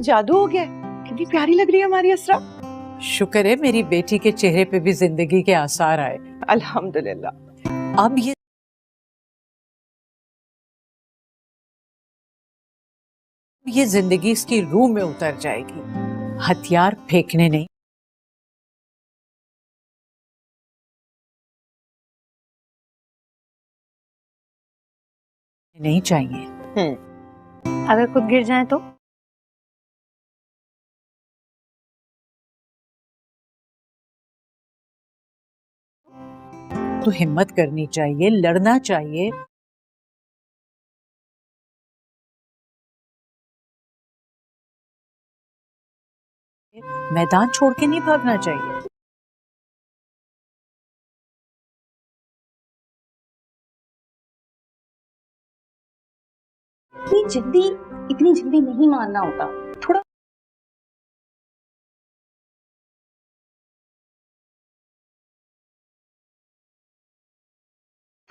जादू हो गया है। कितनी प्यारी लग रही है हमारी असरा। शुक्र है मेरी बेटी के चेहरे पे भी जिंदगी के आसार आए। अल्हम्दुलिल्लाह। अब ये जिंदगी इसकी रूह में उतर जाएगी, हथियार फेंकने नहीं चाहिए। अगर खुद गिर जाए तो? तो हिम्मत करनी चाहिए, लड़ना चाहिए। मैदान छोड़ के नहीं भागना चाहिए। इतनी जल्दी नहीं मानना होता।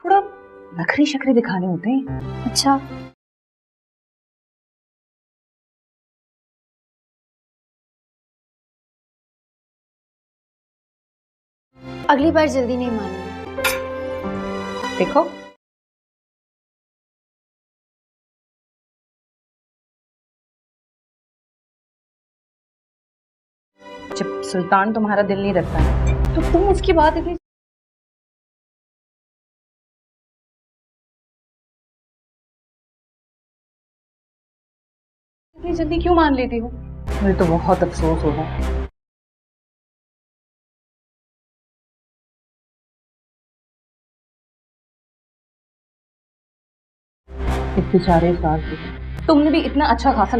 थोड़ा नखरे शखरे दिखाने होते हैं। अच्छा, अगली बार जल्दी नहीं मानूंगी। देखो जब सुल्तान तुम्हारा दिल नहीं रखता है तो तुम उसकी बात इतनी जल्दी क्यों मान लेती हो? मुझे तो बहुत अफसोस हो रहा है। इस बेचारे साल की तुमने भी इतना अच्छा खासा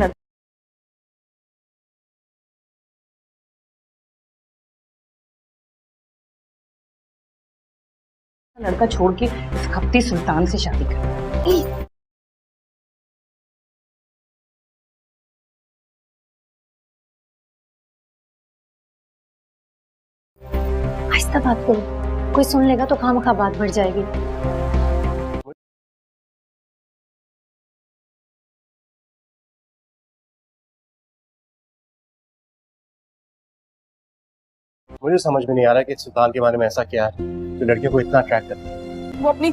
लड़का छोड़ के इस खपती सुल्तान से शादी कर। आहिस्ता बात करो, कोई सुन लेगा तो खामखा बात बढ़ जाएगी। मुझे समझ में नहीं आ रहा कि सुल्तान के बारे में ऐसा क्या है जो लड़कियों को इतना अट्रैक्ट करता है। वो अपनी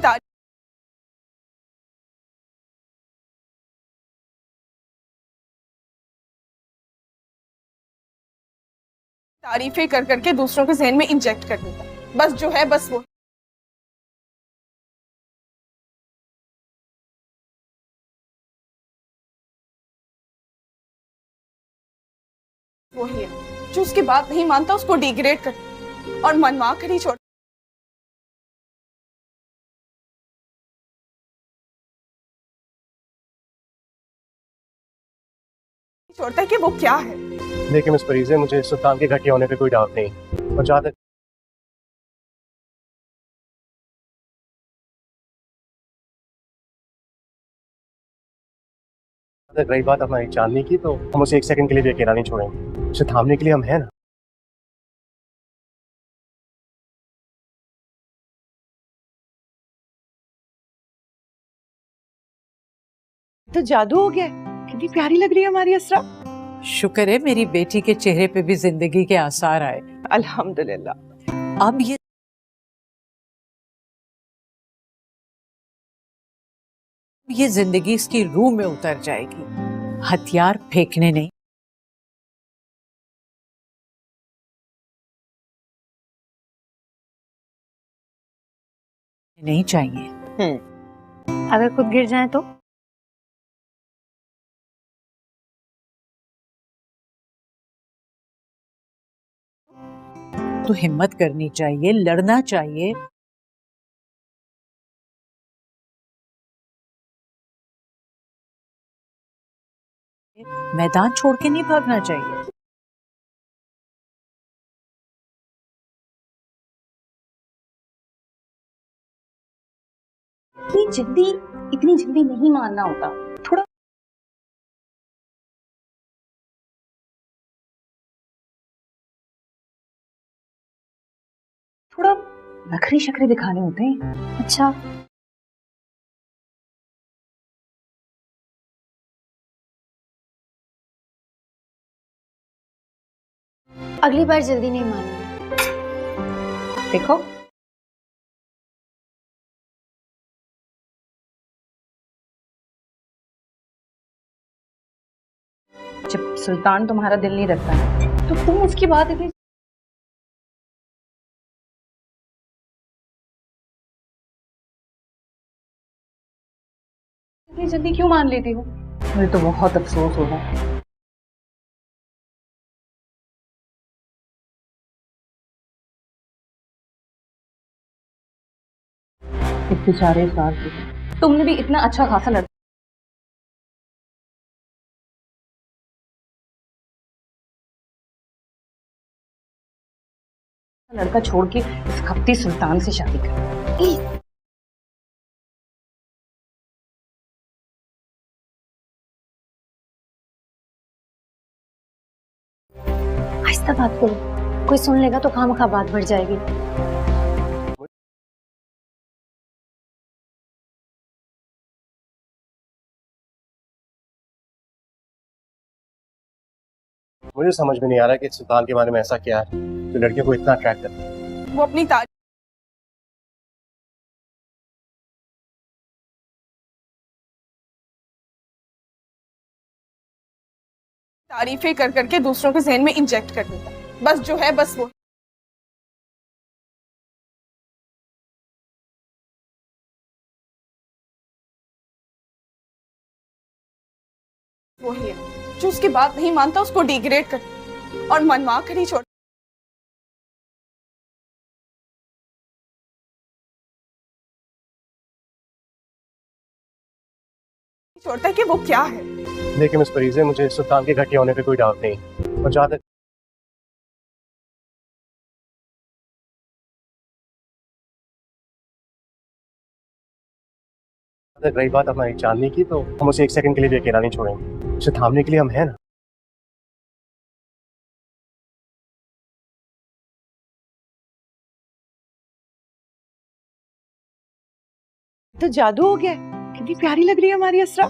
तारीफें कर करके दूसरों के ज़हन में इंजेक्ट कर देता है। बस जो है बस वो ही है जो उसकी बात नहीं मानता, उसको डिग्रेड कर और मनवा कर ही छोड़ छोड़ता है कि वो क्या है। लेकिन इस फरीज़े मुझे सुल्तान के घटिया होने पे कोई डाउट नहीं। और जहाँ तक रही बात हमारी चांदनी की, तो हम उसे एक सेकंड के लिए भी अकेला नहीं छोड़ेंगे। उसे थामने के लिए हम हैं ना। तो जादू हो गया है। कितनी प्यारी लग रही है हमारी असरा। शुक्र है मेरी बेटी के चेहरे पे भी जिंदगी के आसार आए। अल्हम्दुलिल्लाह। अब ये जिंदगी इसकी रूह में उतर जाएगी, हथियार फेंकने नहीं चाहिए। अगर खुद गिर जाए तो? तो हिम्मत करनी चाहिए, लड़ना चाहिए। मैदान छोड़ के नहीं भागना चाहिए। इतनी जल्दी नहीं मानना होता। थोड़ा नखरे शखरे दिखाने होते हैं। अच्छा, अगली बार जल्दी नहीं मानेंगे। देखो जब सुल्तान तुम्हारा दिल नहीं रखता है तो तुम उसकी बात इतनी जल्दी क्यों मान लेती हो? मुझे तो बहुत अफसोस हो रहा है। इस बेचारे साल के तुमने भी इतना अच्छा खासा लड़का छोड़ के इस खपती सुल्तान से शादी कर। आहिस्ता बात करो, कोई सुन लेगा तो खामखा बात बढ़ जाएगी। मुझे समझ में नहीं आ रहा कि सुल्तान के बारे में ऐसा क्या है जो लड़कियों को इतना अट्रैक्ट करता है। वो अपनी तारीफें कर करके दूसरों के जहन में इंजेक्ट कर देता है। बस जो है बस वो ही है जो उसकी बात नहीं मानता, उसको डिग्रेड कर और मनवा कर ही छोड़। छोड़ता है कि वो क्या है। लेकिन मिस परीज़े, मुझे सुल्तान के घटिया होने पे कोई डाउट नहीं, और जहाँ तक रही बात हमारी चांदनी की, तो हम उसे एक सेकंड के लिए भी अकेला नहीं छोड़ेंगे। उसे थामने के लिए हम हैं ना। तो जादू हो गया। कितनी प्यारी लग रही है हमारी असरा।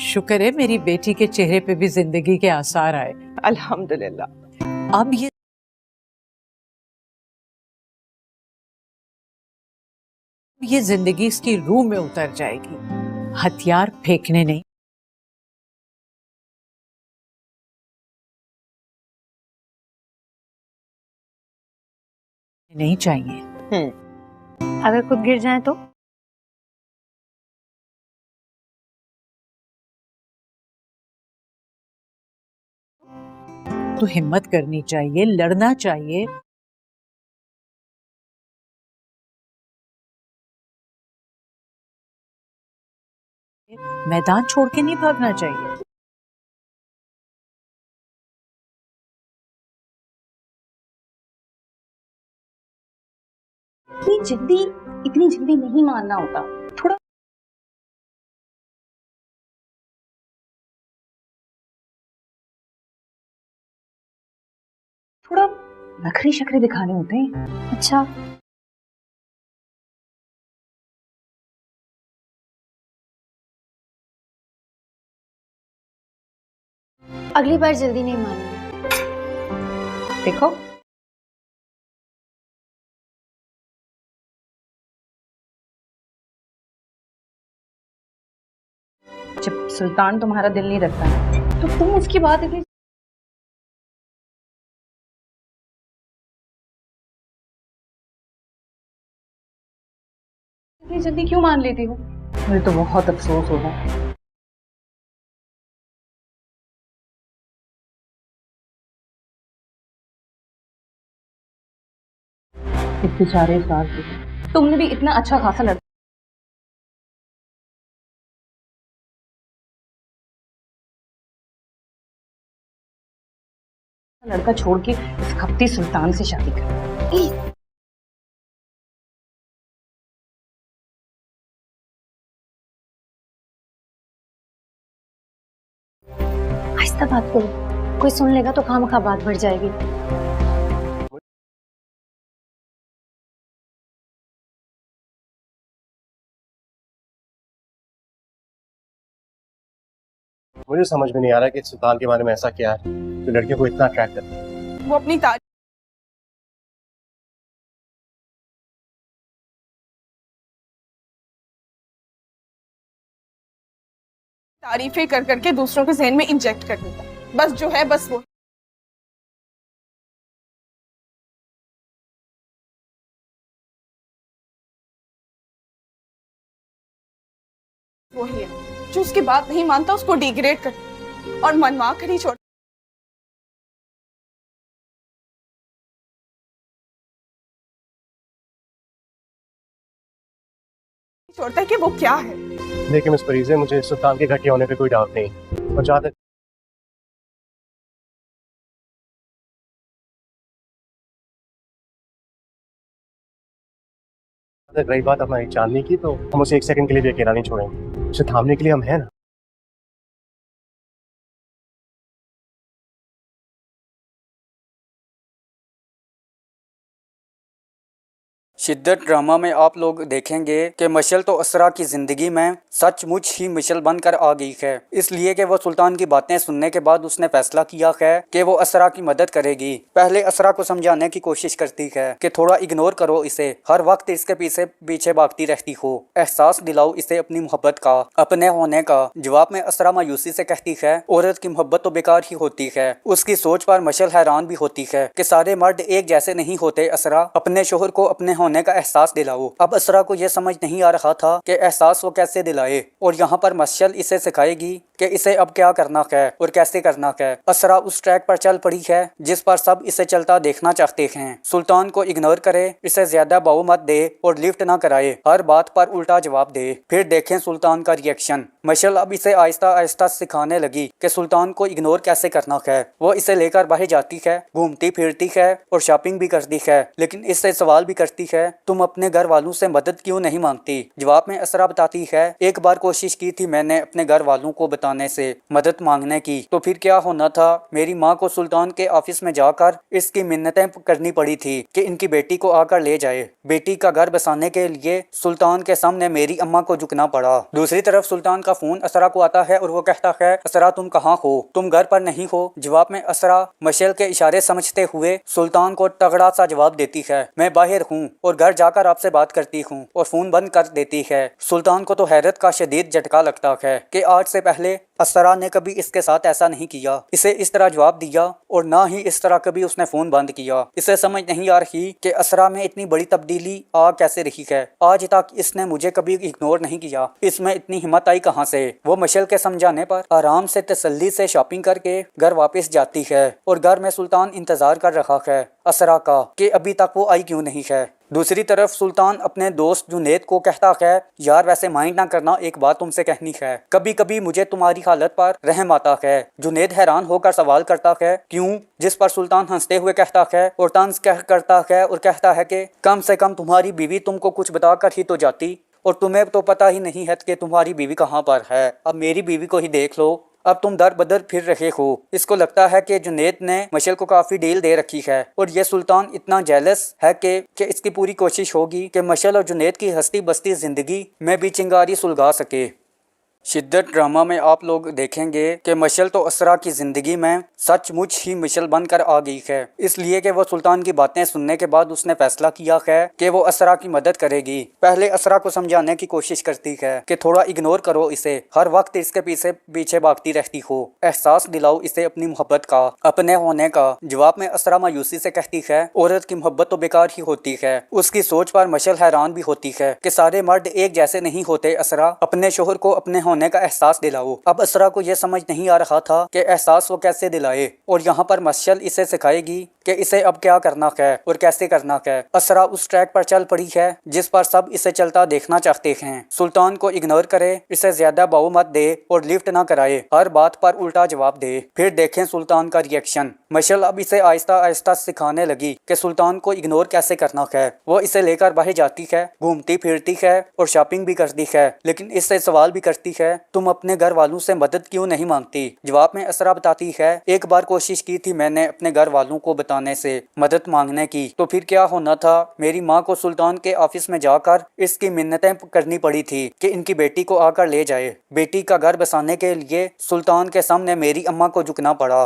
शुक्र है मेरी बेटी के चेहरे पे भी जिंदगी के आसार आए। अल्हम्दुलिल्लाह। अब ये जिंदगी इसकी रूह में उतर जाएगी, हथियार फेंकने नहीं चाहिए। अगर खुद गिर जाए तो? तो हिम्मत करनी चाहिए, लड़ना चाहिए। मैदान छोड़ के नहीं भागना चाहिए। इतनी जल्दी नहीं मानना होता। थोड़ा नखरे शखरे दिखाने होते हैं। अच्छा, अगली बार जल्दी नहीं मानेंगे। देखो जब सुल्तान तुम्हारा दिल नहीं रखता है तो तुम उसकी बात इतनी जल्दी क्यों मान लेती हो? मुझे तो बहुत अफसोस हो रहा है। इस बेचारे साल के तुमने भी इतना अच्छा खासा लड़का छोड़ के इस खपती सुल्तान से शादी कर। आहिस्ता बात करो, कोई सुन लेगा तो खामखा बात बढ़ जाएगी। मुझे समझ में नहीं आ रहा कि सुल्तान के बारे में ऐसा क्या है जो लड़कियों को इतना अट्रैक्ट करता है। वो अपनी तारीफें कर करके दूसरों के जहन में इंजेक्ट कर देता। बस जो है बस वही है जो उसकी बात नहीं मानता, उसको डिग्रेड कर और मनवा कर ही छोड़ता है कि वो क्या है। देखिए मिस परीज़े, मुझे सुल्तान के घटिया होने पे कोई डाउट नहीं, और जहाँ तक रही बात हमारी चांदनी की, तो हम उसे एक सेकंड के लिए भी अकेला नहीं छोड़ेंगे। उसे थामने के लिए हम हैं ना। शिद्दत ड्रामा में आप लोग देखेंगे कि मशल तो असरा की ज़िंदगी में सचमुच ही मिशल बनकर आ गई है, इसलिए कि वो सुल्तान की बातें सुनने के बाद उसने फैसला किया है कि वो असरा की मदद करेगी। पहले असरा को समझाने की कोशिश करती है कि थोड़ा इग्नोर करो इसे, हर वक्त इसके पीछे पीछे भागती रहती हो, एहसास दिलाओ इसे अपनी मोहब्बत का, अपने होने का। जवाब में असरा मायूसी से कहती है औरत की मोहब्बत तो बेकार ही होती है। उसकी सोच पर मशल हैरान भी होती है कि सारे मर्द एक जैसे नहीं होते। असरा अपने शोहर को अपने होने का एहसास दिलाओ। अब असरा को यह समझ नहीं आ रहा था कि एहसास वो कैसे दिलाए, और यहाँ पर मशल इसे सिखाएगी कि इसे अब क्या करना है और कैसे करना है। असरा उस ट्रैक पर चल पड़ी है जिस पर सब इसे चलता देखना चाहते हैं। सुल्तान को इग्नोर करे, इसे ज्यादा बाऊ मत दे और लिफ्ट ना कराए, हर बात पर उल्टा जवाब दे। फिर देखें सुल्तान का रिएक्शन। मशल अब इसे आहिस्ता आहिस्ता सिखाने लगी कि सुल्तान को इग्नोर कैसे करना है। वो इसे लेकर बाहर जाती है, घूमती फिरती है और शॉपिंग भी करती है, लेकिन इससे सवाल भी करती है तुम अपने घर वालों से मदद क्यों नहीं मांगती। जवाब में असरा बताती है एक बार कोशिश की थी मैंने अपने घर वालों को बताने से मदद मांगने की, तो फिर क्या होना था, मेरी माँ को सुल्तान के ऑफिस में जाकर इसकी मिन्नतें करनी पड़ी थी कि इनकी बेटी को आकर ले जाए। बेटी का घर बसाने के लिए सुल्तान के सामने मेरी अम्मा को झुकना पड़ा। दूसरी तरफ सुल्तान का फोन असरा को आता है और वो कहता है असरा तुम कहाँ हो, तुम घर पर नहीं हो। जवाब में असरा मशल के इशारे समझते हुए सुल्तान को तगड़ा सा जवाब देती है मैं बाहर हूँ और घर जाकर आपसे बात करती हूँ, और फोन बंद कर देती है। सुल्तान को तो हैरत का शदीद झटका लगता है कि आज से पहले असरा ने कभी इसके साथ ऐसा नहीं किया, इसे इस तरह जवाब दिया और ना ही इस तरह कभी उसने फोन बंद किया। इसे समझ नहीं आ रही कि असरा में इतनी बड़ी तब्दीली आ कैसे रही है। आज तक इसने मुझे कभी इग्नोर नहीं किया, इसमें इतनी हिम्मत आई कहाँ से। वो मशल के समझाने पर आराम से तसल्ली से शॉपिंग करके घर वापस जाती है और घर में सुल्तान इंतजार कर रहा है असरा का कि अभी तक वो आई क्यों नहीं है। दूसरी तरफ सुल्तान अपने दोस्त जुनैद को कहता है यार वैसे माइंड ना करना, एक बात तुमसे कहनी है, कभी कभी मुझे तुम्हारी हालत पर रहम आता है। जुनैद हैरान होकर सवाल करता है क्यों, जिस पर सुल्तान हंसते हुए कहता है और तंज करता है और कहता है कि कम से कम तुम्हारी बीवी तुमको कुछ बताकर ही तो जाती, और तुम्हें तो पता ही नहीं है कि तुम्हारी बीवी कहाँ पर है। अब मेरी बीवी को ही देख लो, अब तुम दर बदर फिर रहे हो। इसको लगता है कि जुनैद ने मशल को काफी डील दे रखी है और ये सुल्तान इतना जेलस है कि इसकी पूरी कोशिश होगी कि मशल और जुनैद की हस्ती बस्ती जिंदगी में भी चिंगारी सुलगा सके। शिद्दत ड्रामा में आप लोग देखेंगे कि मशल तो असरा की ज़िंदगी में सचमुच ही मिशल बनकर आ गई है, इसलिए कि वो सुल्तान की बातें सुनने के बाद उसने फैसला किया है कि वो असरा की मदद करेगी। पहले असरा को समझाने की कोशिश करती है कि थोड़ा इग्नोर करो इसे, हर वक्त इसके पीछे पीछे भागती रहती हो, एहसास दिलाओ इसे अपनी मोहब्बत का, अपने होने का। जवाब में असरा मायूसी से कहती है औरत की मोहब्बत तो बेकार ही होती है। उसकी सोच पर मशल हैरान भी होती है कि सारे मर्द एक जैसे नहीं होते। असरा अपने शोहर को अपने होने का एहसास दिलाओ। अब असरा को यह समझ नहीं आ रहा था कि एहसास वो कैसे दिलाए, और यहाँ पर मशल इसे सिखाएगी कि इसे अब क्या करना है और कैसे करना है। असरा उस ट्रैक पर चल पड़ी है जिस पर सब इसे चलता देखना चाहते हैं। सुल्तान को इग्नोर करे, इसे ज्यादा बाऊ मत दे और लिफ्ट ना कराए, हर बात पर उल्टा जवाब दे। फिर देखें सुल्तान का रिएक्शन। मशल अब इसे आहिस्ता आहिस्ता सिखाने लगी कि सुल्तान को इग्नोर कैसे करना है। वो इसे लेकर बाहर जाती है, घूमती फिरती है और शॉपिंग भी करती है, लेकिन इससे सवाल भी करती है तुम अपने घर वालों से मदद क्यों नहीं मांगती। जवाब में असरा बताती है एक बार कोशिश की थी मैंने अपने घर वालों को बताने से मदद मांगने की, तो फिर क्या होना था, मेरी माँ को सुल्तान के ऑफिस में जाकर इसकी मिन्नतें करनी पड़ी थी कि इनकी बेटी को आकर ले जाए। बेटी का घर बसाने के लिए सुल्तान के सामने मेरी अम्मा को झुकना पड़ा।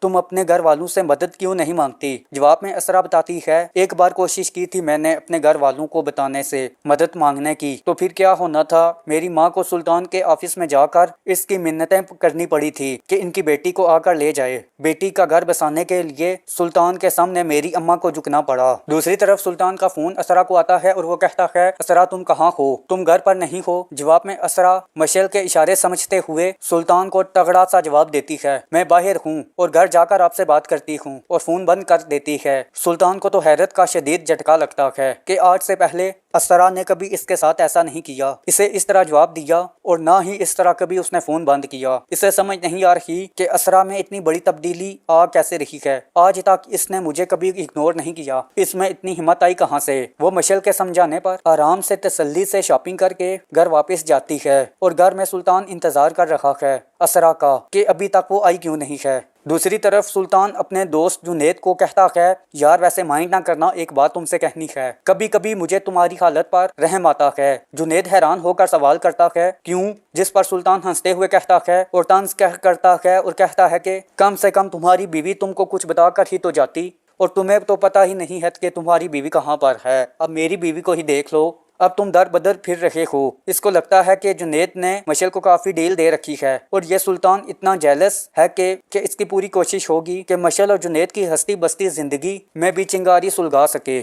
तुम अपने घर वालों से मदद क्यों नहीं मांगती। जवाब में असरा बताती है एक बार कोशिश की थी मैंने अपने घर वालों को बताने से मदद मांगने की, तो फिर क्या होना था, मेरी माँ को सुल्तान के ऑफिस में जाकर इसकी मिन्नतें करनी पड़ी थी कि इनकी बेटी को आकर ले जाए। बेटी का घर बसाने के लिए सुल्तान के सामने मेरी अम्मा को झुकना पड़ा। दूसरी तरफ सुल्तान का फोन असरा को आता है और वो कहता है असरा तुम कहाँ हो, तुम घर पर नहीं हो। जवाब में असरा मशल के इशारे समझते हुए सुल्तान को तगड़ा सा जवाब देती है मैं बाहर हूँ और घर जाकर आपसे बात करती हूँ, और फोन बंद कर देती है। सुल्तान को तो हैरत का शदीद झटका लगता है कि आज से पहले असरा ने कभी इसके साथ ऐसा नहीं किया, इसे इस तरह जवाब दिया और ना ही इस तरह कभी उसने फोन बंद किया। इसे समझ नहीं आ रही कि असरा में इतनी बड़ी तब्दीली आ कैसे रही है। आज तक इसने मुझे कभी इग्नोर नहीं किया, इसमें इतनी हिम्मत आई कहाँ से। वो मशल के समझाने पर आराम से तसल्ली से शॉपिंग करके घर वापस जाती है और घर में सुल्तान इंतजार कर रहा है असरा का कि अभी तक वो आई क्यों नहीं है। दूसरी तरफ सुल्तान अपने दोस्त जुनैद को कहता है यार वैसे माइंड ना करना, एक बात तुमसे कहनी है, कभी कभी मुझे तुम्हारी हालत पर रहम आता है। जुनैद हैरान होकर सवाल करता है क्यों, जिस पर सुल्तान हंसते हुए कहता है और तंज करता है और कहता है कि कम से कम तुम्हारी बीवी तुमको कुछ बताकर ही तो जाती, और तुम्हें तो पता ही नहीं है कि तुम्हारी बीवी कहाँ पर है। अब मेरी बीवी को ही देख लो, अब तुम दर बदर फिर रहे हो। इसको लगता है कि जुनैद ने मशल को काफी डील दे रखी है और ये सुल्तान इतना जेलस है कि इसकी पूरी कोशिश होगी कि मशल और जुनैद की हंसती बसती जिंदगी में भी चिंगारी सुलगा सके।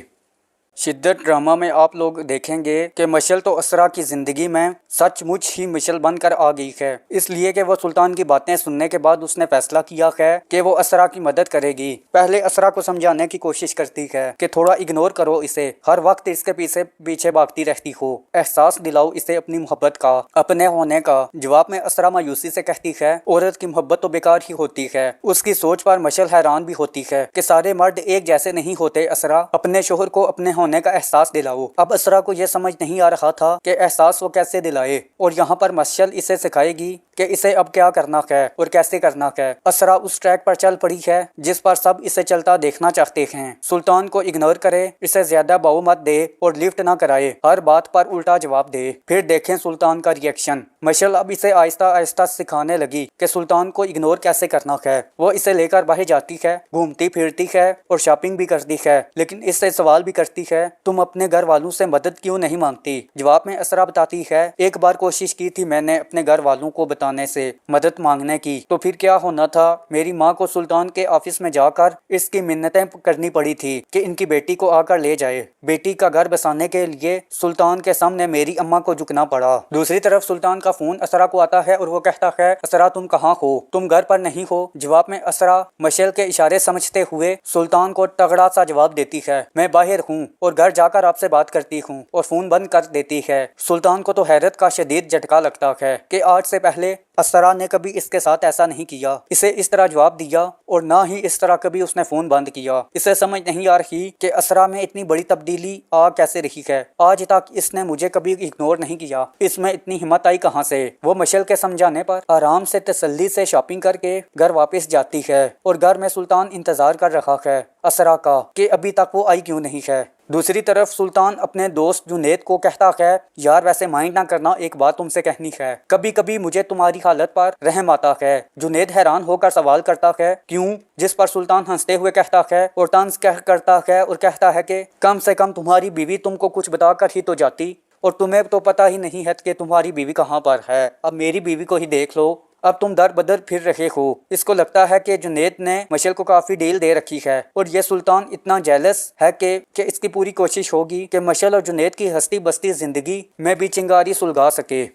शिद्दत ड्रामा में आप लोग देखेंगे कि मशल तो असरा की ज़िंदगी में सचमुच ही मशल बनकर आ गई है, इसलिए कि वो सुल्तान की बातें सुनने के बाद उसने फैसला किया है कि वो असरा की मदद करेगी। पहले असरा को समझाने की कोशिश करती है कि थोड़ा इग्नोर करो इसे, हर वक्त इसके पीछे पीछे भागती रहती हो, एहसास दिलाओ इसे अपनी मोहब्बत का, अपने होने का। जवाब में असरा मायूसी से कहती है औरत की मोहब्बत तो बेकार ही होती है। उसकी सोच पर मशल हैरान भी होती है कि सारे मर्द एक जैसे नहीं होते। असरा अपने शोहर को अपने होने का एहसास दिलाओ। अब असरा को यह समझ नहीं आ रहा था कि एहसास वो कैसे दिलाए, और यहाँ पर मशल इसे सिखाएगी कि इसे अब क्या करना है और कैसे करना है। असरा उस ट्रैक पर चल पड़ी है जिस पर सब इसे चलता देखना चाहते हैं। सुल्तान को इग्नोर करे, इसे ज्यादा बाऊ मत दे और लिफ्ट ना कराए, हर बात पर उल्टा जवाब दे। फिर देखें सुल्तान का रिएक्शन। मशल अब इसे आहिस्ता आहिस्ता सिखाने लगी कि सुल्तान को इग्नोर कैसे करना है। वो इसे लेकर बाहर जाती है, घूमती फिरती है और शॉपिंग भी करती है, लेकिन इससे सवाल भी करती है तुम अपने घर वालों से मदद क्यों नहीं मांगती। जवाब में असरा बताती है एक बार कोशिश की थी मैंने अपने घर वालों को बताने से मदद मांगने की, तो फिर क्या होना था, मेरी माँ को सुल्तान के ऑफिस में जाकर इसकी मिन्नतें करनी पड़ी थी कि इनकी बेटी को आकर ले जाए। बेटी का घर बसाने के लिए सुल्तान के सामने मेरी अम्मा को झुकना पड़ा। दूसरी तरफ सुल्तान का फोन असरा को आता है और वो कहता है असरा तुम कहाँ हो, तुम घर पर नहीं हो। जवाब में असरा मशल के इशारे समझते हुए सुल्तान को तगड़ा सा जवाब देती है मैं बाहर हूँ और घर जाकर आपसे बात करती हूँ, और फोन बंद कर देती है। सुल्तान को तो हैरत का शदीद झटका लगता है कि आज से पहले असरा ने कभी इसके साथ ऐसा नहीं किया, इसे इस तरह जवाब दिया और ना ही इस तरह कभी उसने फोन बंद किया। इसे समझ नहीं आ रही कि असरा में इतनी बड़ी तब्दीली आ कैसे रही है। आज तक इसने मुझे कभी इग्नोर नहीं किया, इसमें इतनी हिम्मत आई कहाँ से। वो मशल के समझाने पर आराम से तसल्ली से शॉपिंग करके घर वापस जाती है और घर में सुल्तान इंतजार कर रहा है असरा का कि अभी तक वो आई क्यों नहीं है। दूसरी तरफ सुल्तान अपने दोस्त जुनैद को कहता है यार वैसे माइंड ना करना, एक बात तुमसे कहनी है, कभी कभी मुझे तुम्हारी हालत पर रहम आता है। जुनैद हैरान होकर सवाल करता है क्यों, जिस पर सुल्तान हंसते हुए कहता है और तंज करता है और कहता है कि कम से कम तुम्हारी बीवी तुमको कुछ बताकर ही तो जाती, और तुम्हें तो पता ही नहीं है कि तुम्हारी बीवी कहाँ पर है। अब मेरी बीवी को ही देख लो, अब तुम दर बदर फिर रहे हो। इसको लगता है कि जुनैद ने मशल को काफी डील दे रखी है और ये सुल्तान इतना जेलस है कि इसकी पूरी कोशिश होगी कि मशल और जुनैद की हंसती बसती जिंदगी में भी चिंगारी सुलगा सके।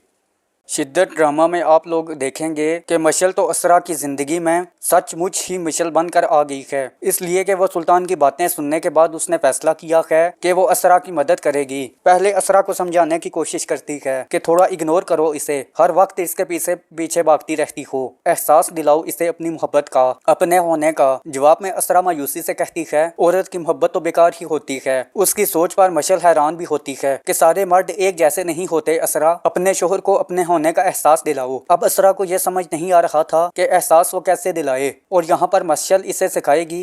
शिद्दत ड्रामा में आप लोग देखेंगे कि मशल तो असरा की ज़िंदगी में सचमुच ही मशल बनकर आ गई है, इसलिए कि वो सुल्तान की बातें सुनने के बाद उसने फैसला किया है कि वो असरा की मदद करेगी। पहले असरा को समझाने की कोशिश करती है कि थोड़ा इग्नोर करो इसे, हर वक्त इसके पीछे पीछे भागती रहती हो, एहसास दिलाओ इसे अपनी मोहब्बत का, अपने होने का। जवाब में असरा मायूसी से कहती है औरत की मोहब्बत तो बेकार ही होती है। उसकी सोच पर मशल हैरान भी होती है कि सारे मर्द एक जैसे नहीं होते। असरा अपने शोहर को अपने होने का एहसास दिलाओ। अब असरा को यह समझ नहीं आ रहा था कि एहसास वो कैसे दिलाए, और यहाँ पर मशल इसे सिखाएगी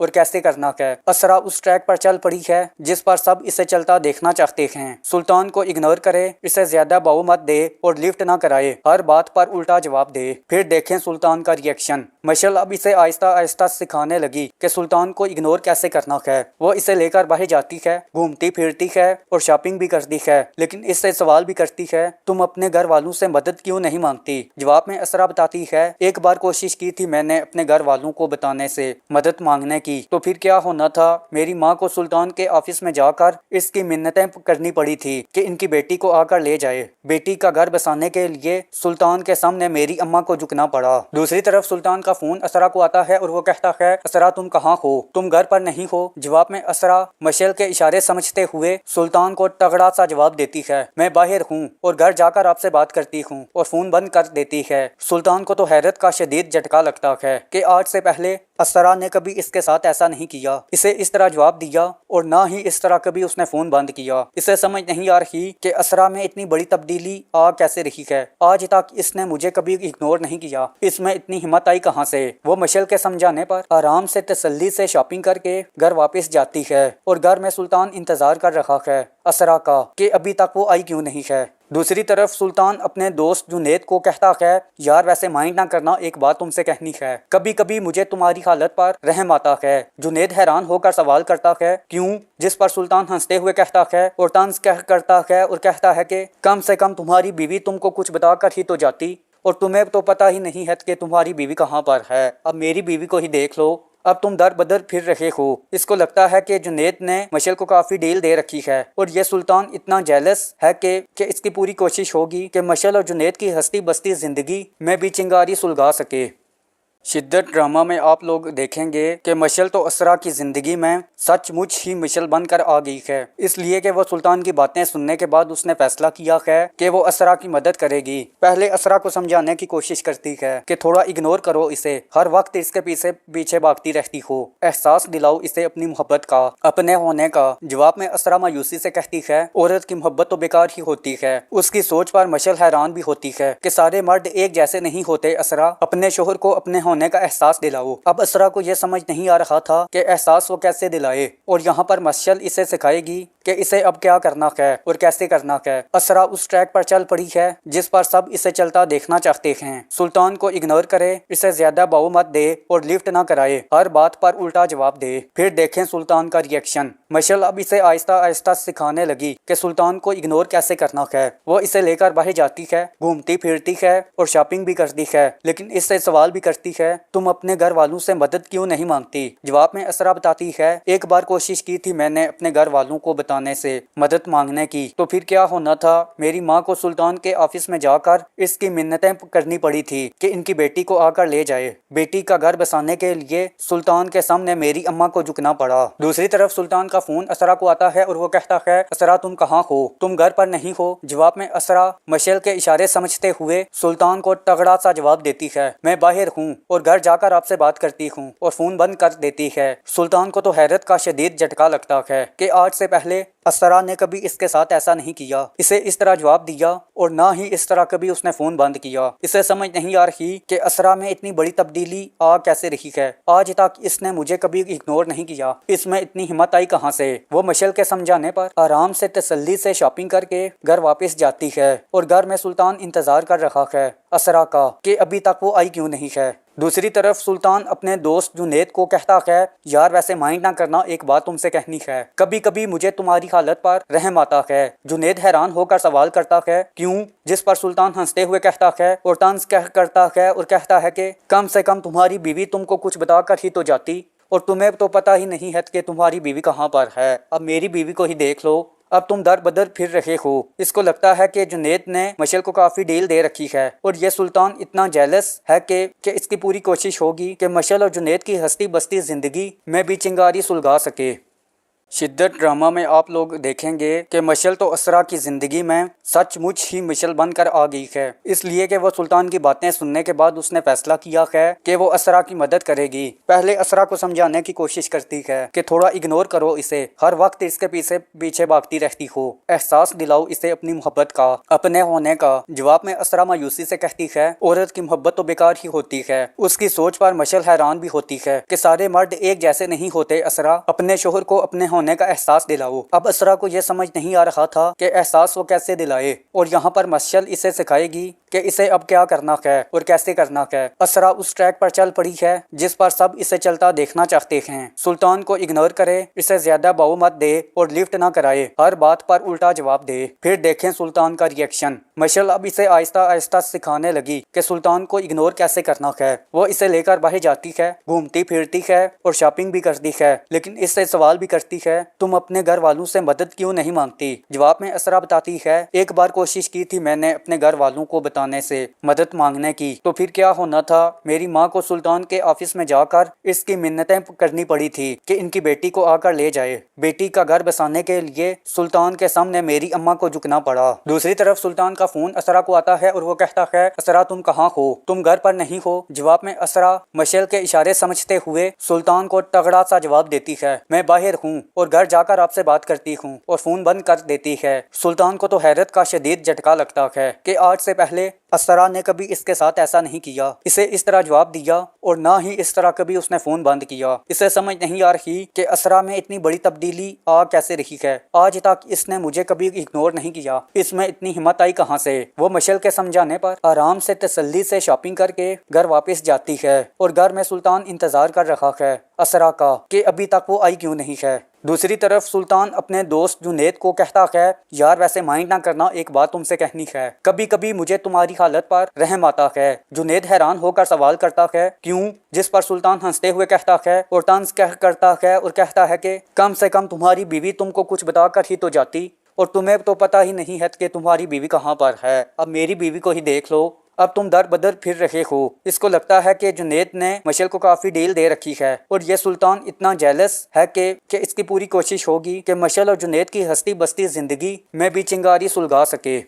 और कैसे करना है। असरा उस ट्रैक पर चल पड़ी है जिस पर सब इसे चलता देखना चाहते हैं। सुल्तान को इग्नोर करे, इसे ज्यादा बाऊ मत दे और लिफ्ट ना कराए, हर बात पर उल्टा जवाब दे। फिर देखें सुल्तान का रिएक्शन। मशल अब इसे आहिस्ता आहिस्ता सिखाने लगी कि सुल्तान को इग्नोर कैसे करना है। वो इसे लेकर बाहर जाती है, घूमती फिरती है और शॉपिंग भी करती है, लेकिन इससे सवाल भी करती है तुम अपने घर वालों से मदद क्यों नहीं मांगती। जवाब में असरा बताती है एक बार कोशिश की थी मैंने अपने घर वालों को बताने से मदद मांगने की, तो फिर क्या होना था, मेरी माँ को सुल्तान के ऑफिस में जाकर इसकी मिन्नतें करनी पड़ी थी कि इनकी बेटी को आकर ले जाए। बेटी का घर बसाने के लिए सुल्तान के सामने मेरी अम्मा को झुकना पड़ा। दूसरी तरफ सुल्तान का फोन असरा को आता है और वो कहता है असरा तुम कहाँ हो, तुम घर पर नहीं हो। जवाब में असरा मशल के इशारे समझते हुए सुल्तान को तगड़ा सा जवाब देती है मैं बाहर हूँ और घर जाकर आपसे बात करती हूँ, और फोन बंद कर देती है। सुल्तान को तो हैरत का शदीद झटका लगता है कि आज से पहले असरा ने कभी इसके साथ ऐसा नहीं किया, इसे इस तरह जवाब दिया और ना ही इस तरह कभी उसने फोन बंद किया। इसे समझ नहीं आ रही कि असरा में इतनी बड़ी तब्दीली आ कैसे रही है। आज तक इसने मुझे कभी इग्नोर नहीं किया, इसमें इतनी हिम्मत आई कहाँ से। वो मशल के समझाने पर आराम से तसल्ली से शॉपिंग करके घर वापस जाती है और घर में सुल्तान इंतजार कर रहा है असरा का कि अभी तक वो आई क्यों नहीं है। दूसरी तरफ सुल्तान अपने दोस्त जुनैद को कहता है यार वैसे माइंड ना करना, एक बात तुमसे कहनी है, कभी कभी मुझे तुम्हारी हालत पर रहम आता है। जुनैद हैरान होकर सवाल करता है क्यों, जिस पर सुल्तान हंसते हुए कहता है और तंज करता है और कहता है कि कम से कम तुम्हारी बीवी तुमको कुछ बताकर ही तो जाती, और तुम्हें तो पता ही नहीं है कि तुम्हारी बीवी कहाँ पर है। अब मेरी बीवी को ही देख लो, अब तुम दर बदर फिर रहे हो। इसको लगता है कि जुनैद ने मशल को काफी डील दे रखी है और ये सुल्तान इतना जेलस है कि इसकी पूरी कोशिश होगी कि मशल और जुनैद की हंसती बसती जिंदगी में भी चिंगारी सुलगा सके। शिद्दत ड्रामा में आप लोग देखेंगे कि मशल तो असरा की ज़िंदगी में सचमुच ही मशल बनकर आ गई है, इसलिए कि वो सुल्तान की बातें सुनने के बाद उसने फैसला किया है कि वो असरा की मदद करेगी। पहले असरा को समझाने की कोशिश करती है कि थोड़ा इग्नोर करो इसे, हर वक्त इसके पीछे भागती रहती हो, एहसास दिलाओ इसे अपनी मोहब्बत का, अपने होने का। जवाब में असरा मायूसी से कहती है औरत की मोहब्बत तो बेकार ही होती है। उसकी सोच पर मशल हैरान भी होती है कि सारे मर्द एक जैसे नहीं होते। असरा अपने शोहर को अपने होने का एहसास दिलाओ। अब असरा को यह समझ नहीं आ रहा था कि एहसास वो कैसे दिलाए, और यहाँ पर मशल इसे सिखाएगी कि इसे अब क्या करना है और कैसे करना है। असरा उस ट्रैक पर चल पड़ी है जिस पर सब इसे चलता देखना चाहते हैं। सुल्तान को इग्नोर करे, इसे ज्यादा बाऊ मत दे और लिफ्ट ना कराए, हर बात पर उल्टा जवाब दे। फिर देखें सुल्तान का रिएक्शन। मशल अब इसे आहिस्ता आहिस्ता सिखाने लगी कि सुल्तान को इग्नोर कैसे करना है। वो इसे लेकर बाहर जाती है, घूमती फिरती है और शॉपिंग भी करती है, लेकिन इससे सवाल भी करती है तुम अपने घर वालों से मदद क्यों नहीं मांगती। जवाब में असरा बताती है एक बार कोशिश की थी मैंने अपने घर वालों को बताने से मदद मांगने की, तो फिर क्या होना था, मेरी माँ को सुल्तान के ऑफिस में जाकर इसकी मिन्नतें करनी पड़ी थी कि इनकी बेटी को आकर ले जाए। बेटी का घर बसाने के लिए सुल्तान के सामने मेरी अम्मा को झुकना पड़ा। दूसरी तरफ सुल्तान का फोन असरा को आता है और वो कहता है असरा तुम कहाँ हो, तुम घर पर नहीं हो। जवाब में असरा मशल के इशारे समझते हुए सुल्तान को तगड़ा सा जवाब देती है मैं बाहर हूँ और घर जाकर आपसे बात करती हूँ, और फोन बंद कर देती है। सुल्तान को तो हैरत का शदीद झटका लगता है कि आज से पहले असरा ने कभी इसके साथ ऐसा नहीं किया, इसे इस तरह जवाब दिया और ना ही इस तरह कभी उसने फोन बंद किया। इसे समझ नहीं आ रही कि असरा में इतनी बड़ी तब्दीली आ कैसे रही है। आज तक इसने मुझे कभी इग्नोर नहीं किया, इसमें इतनी हिम्मत आई कहाँ से। वो मशल के समझाने पर आराम से तसल्ली से शॉपिंग करके घर वापस जाती है और घर में सुल्तान इंतजार कर रहा है असरा का कि अभी तक वो आई क्यों नहीं है। दूसरी तरफ सुल्तान अपने दोस्त जुनैद को कहता है यार वैसे माइंड ना करना, एक बात तुमसे कहनी है, कभी कभी मुझे तुम्हारी हालत पर रहम आता है। जुनैद हैरान होकर सवाल करता है क्यों, जिस पर सुल्तान हंसते हुए कहता है और तंज करता है और कहता है कि कम से कम तुम्हारी बीवी तुमको कुछ बताकर ही तो जाती, और तुम्हें तो पता ही नहीं है कि तुम्हारी बीवी कहाँ पर है। अब मेरी बीवी को ही देख लो, अब तुम दर बदर फिर रहे हो। इसको लगता है कि जुनैद ने मशल को काफी डील दे रखी है और ये सुल्तान इतना जेलस है कि इसकी पूरी कोशिश होगी कि मशल और जुनैद की हंसती बसती जिंदगी में भी चिंगारी सुलगा सके। शिद्दत ड्रामा में आप लोग देखेंगे कि मशल तो असरा की ज़िंदगी में सचमुच ही मशल बनकर आ गई है, इसलिए कि वो सुल्तान की बातें सुनने के बाद उसने फैसला किया है कि वो असरा की मदद करेगी। पहले असरा को समझाने की कोशिश करती है कि थोड़ा इग्नोर करो इसे, हर वक्त इसके पीछे पीछे भागती रहती हो, एहसास दिलाओ इसे अपनी मोहब्बत का, अपने होने का। जवाब में असरा मायूसी से कहती है औरत की मोहब्बत तो बेकार ही होती है। उसकी सोच पर मशल हैरान भी होती है कि सारे मर्द एक जैसे नहीं होते। असरा, अपने शोहर को अपने होने का एहसास दिलाओ। अब असरा को यह समझ नहीं आ रहा था कि एहसास वो कैसे दिलाए, और यहाँ पर मशल इसे सिखाएगी कि इसे अब क्या करना है और कैसे करना है। असरा उस ट्रैक पर चल पड़ी है जिस पर सब इसे चलता देखना चाहते हैं। सुल्तान को इग्नोर करे, इसे ज्यादा बाऊ मत दे और लिफ्ट ना कराए, हर बात पर उल्टा जवाब दे। फिर देखें सुल्तान का रिएक्शन। मशल अब इसे आहिस्ता आहिस्ता सिखाने लगी कि सुल्तान को इग्नोर कैसे करना है। वो इसे लेकर बाहर जाती है, घूमती फिरती है और शॉपिंग भी करती है, लेकिन इससे सवाल भी करती है तुम अपने घर वालों से मदद क्यों नहीं मांगती। जवाब में असरा बताती है एक बार कोशिश की थी मैंने अपने घर वालों को बताने से मदद मांगने की, तो फिर क्या होना था, मेरी माँ को सुल्तान के ऑफिस में जाकर इसकी मिन्नतें करनी पड़ी थी कि इनकी बेटी को आकर ले जाए। बेटी का घर बसाने के लिए सुल्तान के सामने मेरी अम्मा को झुकना पड़ा। दूसरी तरफ सुल्तान का फोन असरा को आता है और वो कहता है असरा तुम कहाँ हो, तुम घर पर नहीं हो। जवाब में असरा मशल के इशारे समझते हुए सुल्तान को तगड़ा सा जवाब देती है मैं बाहर हूँ और घर जाकर आपसे बात करती हूँ, और फोन बंद कर देती है। सुल्तान को तो हैरत का शदीद झटका लगता है कि आज से पहले असरा ने कभी इसके साथ ऐसा नहीं किया, इसे इस तरह जवाब दिया और ना ही इस तरह कभी उसने फोन बंद किया। इसे समझ नहीं आ रही कि असरा में इतनी बड़ी तब्दीली आ कैसे रही है। आज तक इसने मुझे कभी इग्नोर नहीं किया, इसमें इतनी हिम्मत आई कहाँ से। वो मशल के समझाने पर आराम से तसल्ली से शॉपिंग करके घर वापस जाती है और घर में सुल्तान इंतजार कर रहा है असरा का कि अभी तक वो आई क्यों नहीं है। दूसरी तरफ सुल्तान अपने दोस्त जुनैद को कहता है यार वैसे माइंड ना करना, एक बात तुमसे कहनी है, कभी कभी मुझे तुम्हारी हालत पर रहम आता है। जुनैद हैरान होकर सवाल करता है क्यों, जिस पर सुल्तान हंसते हुए कहता है और तंज करता है और कहता है कि कम से कम तुम्हारी बीवी तुमको कुछ बताकर ही तो जाती, और तुम्हें तो पता ही नहीं है कि तुम्हारी बीवी कहाँ पर है। अब मेरी बीवी को ही देख लो, अब तुम दर बदर फिर रहे हो। इसको लगता है कि जुनैद ने मशल को काफी डील दे रखी है और ये सुल्तान इतना जेलस है कि इसकी पूरी कोशिश होगी कि मशल और जुनैद की हस्ती बस्ती जिंदगी में भी चिंगारी सुलगा सके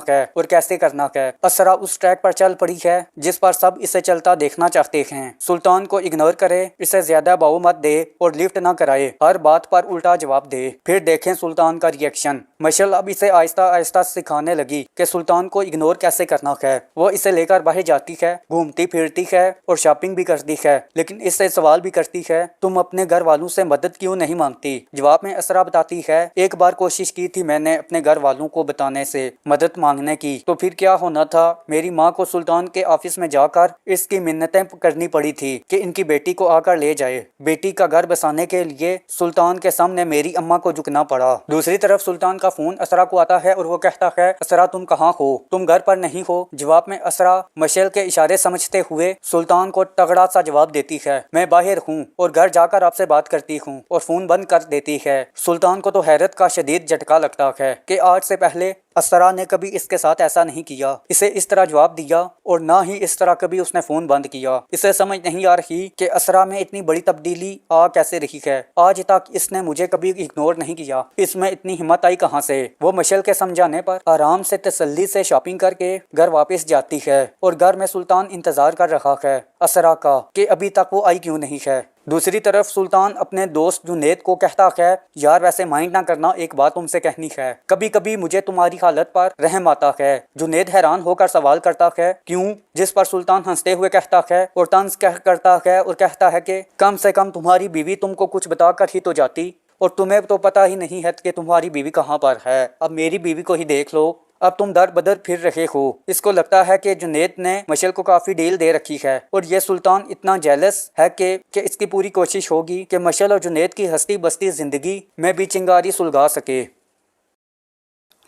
है और कैसे करना है। असरा उस ट्रैक पर चल पड़ी है जिस पर सब इसे चलता देखना चाहते हैं। सुल्तान को इग्नोर करे, इसे ज्यादा बाऊ मत दे और लिफ्ट ना कराए, हर बात पर उल्टा जवाब दे। फिर देखें सुल्तान का रिएक्शन। मशल अब इसे आहिस्ता आहिस्ता सिखाने लगी कि सुल्तान को इग्नोर कैसे करना है। वो इसे लेकर बाहर जाती है, घूमती फिरती है और शॉपिंग भी करती है, लेकिन इससे सवाल भी करती है तुम अपने घर वालों से मदद क्यों नहीं मांगती। जवाब में असरा बताती है एक बार कोशिश की थी मैंने अपने घर वालों को बताने से मदद मांगने की, तो फिर क्या होना था, मेरी माँ को सुल्तान के ऑफिस में जाकर इसकी मिन्नतें करनी पड़ी थी कि इनकी बेटी को आकर ले जाए। बेटी का घर बसाने के लिए सुल्तान के सामने मेरी अम्मा को झुकना पड़ा। दूसरी तरफ सुल्तान का फोन असरा को आता है और वो कहता है असरा तुम कहाँ हो, तुम घर पर नहीं हो। जवाब में असरा मशल के इशारे समझते हुए सुल्तान को तगड़ा सा जवाब देती है मैं बाहर हूँ और घर जाकर आपसे बात करती हूँ, और फोन बंद कर देती है। सुल्तान को तो हैरत का शदीद झटका लगता है कि आज से पहले असरा ने कभी इसके साथ ऐसा नहीं किया, इसे इस तरह जवाब दिया और ना ही इस तरह कभी उसने फोन बंद किया। इसे समझ नहीं आ रही कि असरा में इतनी बड़ी तब्दीली आ कैसे रही है। आज तक इसने मुझे कभी इग्नोर नहीं किया, इसमें इतनी हिम्मत आई कहाँ से। वो मशल के समझाने पर आराम से तसल्ली से शॉपिंग करके घर वापस जाती है और घर में सुल्तान इंतजार कर रहा है असरा का कि अभी तक वो आई क्यों नहीं है। दूसरी तरफ सुल्तान अपने दोस्त जुनैद को कहता है यार वैसे माइंड ना करना, एक बात तुमसे कहनी है, कभी कभी मुझे तुम्हारी हालत पर रहम आता है। जुनैद हैरान होकर सवाल करता है क्यों, जिस पर सुल्तान हंसते हुए कहता है और तंज करता है और कहता है कि कम से कम तुम्हारी बीवी तुमको कुछ बताकर ही तो जाती, और तुम्हें तो पता ही नहीं है कि तुम्हारी बीवी कहाँ पर है। अब मेरी बीवी को ही देख लो, अब तुम दर बदर फिर रहे हो। इसको लगता है कि जुनैद ने मशल को काफी डील दे रखी है और ये सुल्तान इतना जेलस है कि इसकी पूरी कोशिश होगी कि मशल और जुनैद की हस्ती बस्ती जिंदगी में भी चिंगारी सुलगा सके।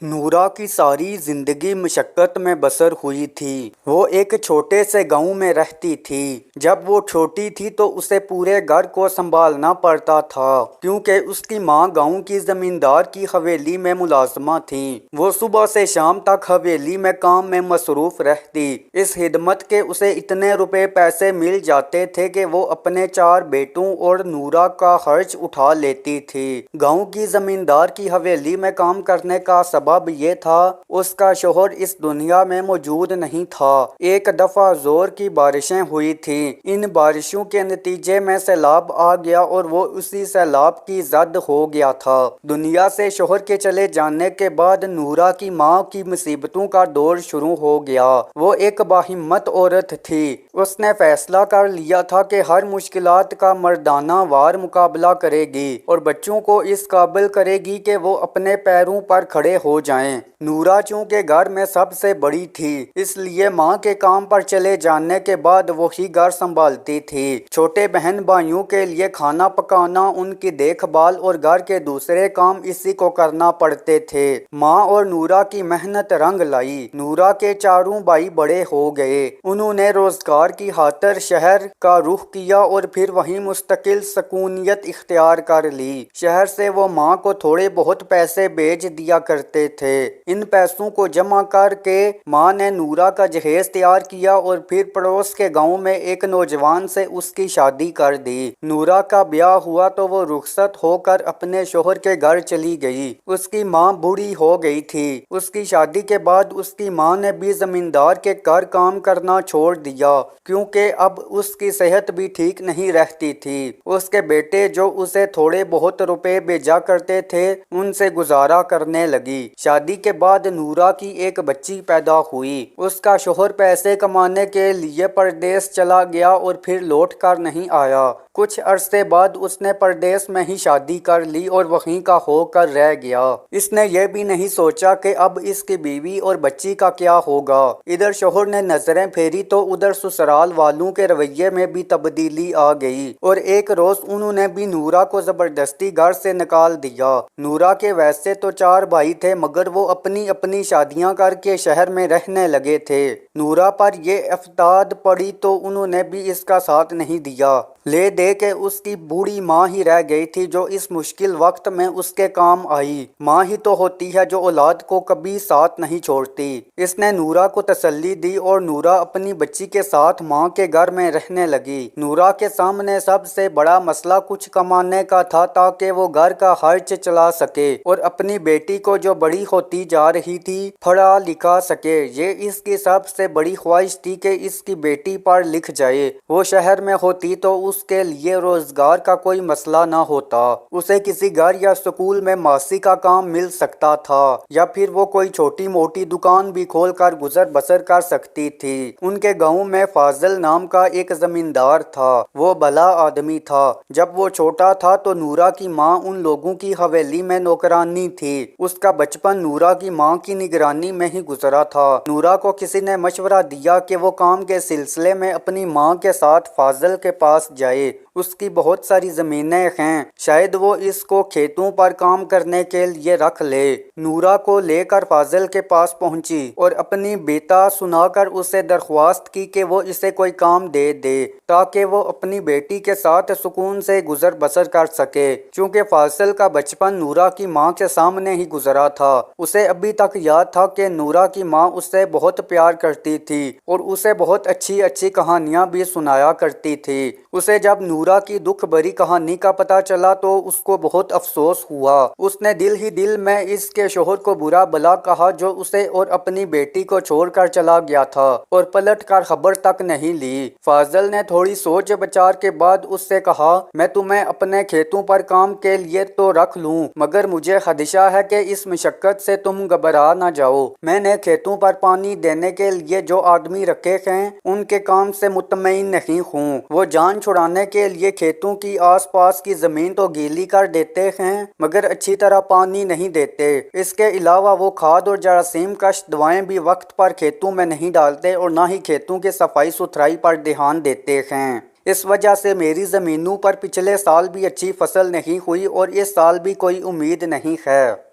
नूरा की सारी जिंदगी मशक्क़त में बसर हुई थी। वो एक छोटे से गांव में रहती थी। जब वो छोटी थी तो उसे पूरे घर को संभालना पड़ता था क्योंकि उसकी माँ गांव की जमींदार की हवेली में मुलाजमा थी। वो सुबह से शाम तक हवेली में काम में मसरूफ रहती। इस खिदमत के उसे इतने रुपए पैसे मिल जाते थे कि वो अपने 4 बेटों और नूरा का खर्च उठा लेती थी। गांव की जमींदार की हवेली में काम करने का सबब ये था उसका शोहर इस दुनिया में मौजूद नहीं था। एक दफा जोर की बारिशें हुई थी। इन बारिशों के नतीजे में सैलाब आ गया और वो उसी सैलाब की जद हो गया था। दुनिया से शोहर के चले जाने के बाद नूरा की माँ की मुसीबतों का दौर शुरू हो गया। वो एक बाहिम्मत औरत थी। उसने फैसला कर लिया था कि हर मुश्किलात का मर्दाना वार मुकाबला करेगी और बच्चों को इस काबिल करेगी कि वो अपने पैरों पर खड़े हो जाएं। नूरा चूंकि घर में सबसे बड़ी थी इसलिए माँ के काम पर चले जाने के बाद वही घर संभालती थी। छोटे बहन भाइयों के लिए खाना पकाना, उनकी देखभाल और घर के दूसरे काम इसी को करना पड़ते थे। माँ और नूरा की मेहनत रंग लाई। नूरा के चारों भाई बड़े हो गए। उन्होंने रोजगार की खातिर शहर का रुख किया और फिर वहीं मुस्तकिल सकूनियत इख्तियार कर ली। शहर से वो माँ को थोड़े बहुत पैसे भेज दिया करते थे। इन पैसों को जमा करके माँ ने नूरा का जहेज तैयार किया और फिर पड़ोस के गांव में एक नौजवान से उसकी शादी कर दी। नूरा का ब्याह हुआ तो वो रुखसत होकर अपने शोहर के घर चली गई। उसकी माँ बूढ़ी हो गई थी। उसकी शादी के बाद उसकी माँ ने भी जमींदार के घर काम करना छोड़ दिया क्योंकि अब उसकी सेहत भी ठीक नहीं रहती थी। उसके बेटे जो उसे थोड़े बहुत रुपए भेजा करते थे उनसे गुजारा करने लगी। शादी के बाद नूरा की एक बच्ची पैदा हुई। उसका शोहर पैसे कमाने के लिए परदेश चला गया और फिर लौट कर नहीं आया। कुछ अरसे बाद उसने परदेश में ही शादी कर ली और वहीं का होकर रह गया। इसने ये भी नहीं सोचा कि अब इसकी बीवी और बच्ची का क्या होगा। इधर शोहर ने नजरें फेरी तो उधर ससुराल वालों के रवैये में भी तब्दीली आ गई और एक रोज उन्होंने भी नूरा को जबरदस्ती घर से निकाल दिया। नूरा के वैसे तो 4 भाई थे मगर वो अपनी अपनी शादियां करके शहर में रहने लगे थे। नूरा पर ये अफताद पड़ी तो उन्होंने भी इसका साथ नहीं दिया। ले दे के उसकी बूढ़ी माँ ही रह गई थी जो इस मुश्किल वक्त में उसके काम आई। माँ ही तो होती है जो औलाद को कभी साथ नहीं छोड़ती। इसने नूरा को तसल्ली दी और नूरा अपनी बच्ची के साथ माँ के घर में रहने लगी। नूरा के सामने सबसे बड़ा मसला कुछ कमाने का था ताकि वो घर का खर्च चला सके और अपनी बेटी को जो बड़ी होती जा रही थी पढ़ा लिखा सके। ये इसकी सबसे बड़ी ख्वाहिश थी कि इसकी बेटी पढ़ लिख जाए। वो शहर में होती तो उसके लिए रोजगार का कोई मसला ना होता। उसे किसी घर या स्कूल में मासी का काम मिल सकता था या फिर वो कोई छोटी मोटी दुकान भी खोलकर गुजर बसर कर सकती थी। उनके गांव में फाजिल नाम का एक जमींदार था। वो भला आदमी था। जब वो छोटा था तो नूरा की माँ उन लोगों की हवेली में नौकरानी थी। उसका बचपन नूरा की माँ की निगरानी में ही गुजरा था। नूरा को किसी ने मशवरा दिया कि वो काम के सिलसिले में अपनी माँ के साथ फाजिल के पास जाए। उसकी बहुत सारी जमीनें हैं, शायद वो इसको खेतों पर काम करने के लिए रख ले। नूरा को लेकर फाजिल के पास पहुंची और अपनी बेता सुनाकर उसे दरख्वास्त की कि वो इसे कोई काम दे दे ताकि वो अपनी बेटी के साथ सुकून से गुजर बसर कर सके। क्योंकि फाजिल का बचपन नूरा की माँ के सामने ही गुजरा था। उसे अभी तक याद था कि नूरा की माँ उससे बहुत प्यार करती थी और उसे बहुत अच्छी अच्छी कहानियाँ भी सुनाया करती थी। उसे जब नूरा की दुख भरी कहानी का पता चला तो उसको बहुत अफसोस हुआ। उसने दिल ही दिल में इसके शोहर को बुरा भला कहा जो उसे और अपनी बेटी को छोड़कर चला गया था और पलट कर खबर तक नहीं ली। फाजिल ने थोड़ी सोच विचार के बाद उससे कहा, मैं तुम्हें अपने खेतों पर काम के लिए तो रख लूं मगर मुझे खदशा है कि इस मशक्कत से तुम घबरा ना जाओ। मैंने खेतों पर पानी देने के लिए जो आदमी रखे हैं उनके काम से मुतमईन नहीं हूँ। वो जान छुड़ाने के लिए खेतों की आसपास की जमीन तो गीली कर देते हैं मगर अच्छी तरह पानी नहीं देते। इसके अलावा वो खाद और जरासीम कश दवाएं भी वक्त पर खेतों में नहीं डालते और ना ही खेतों की सफाई सुथराई पर ध्यान देते हैं। इस वजह से मेरी ज़मीनों पर पिछले साल भी अच्छी फसल नहीं हुई और इस साल भी कोई उम्मीद नहीं है।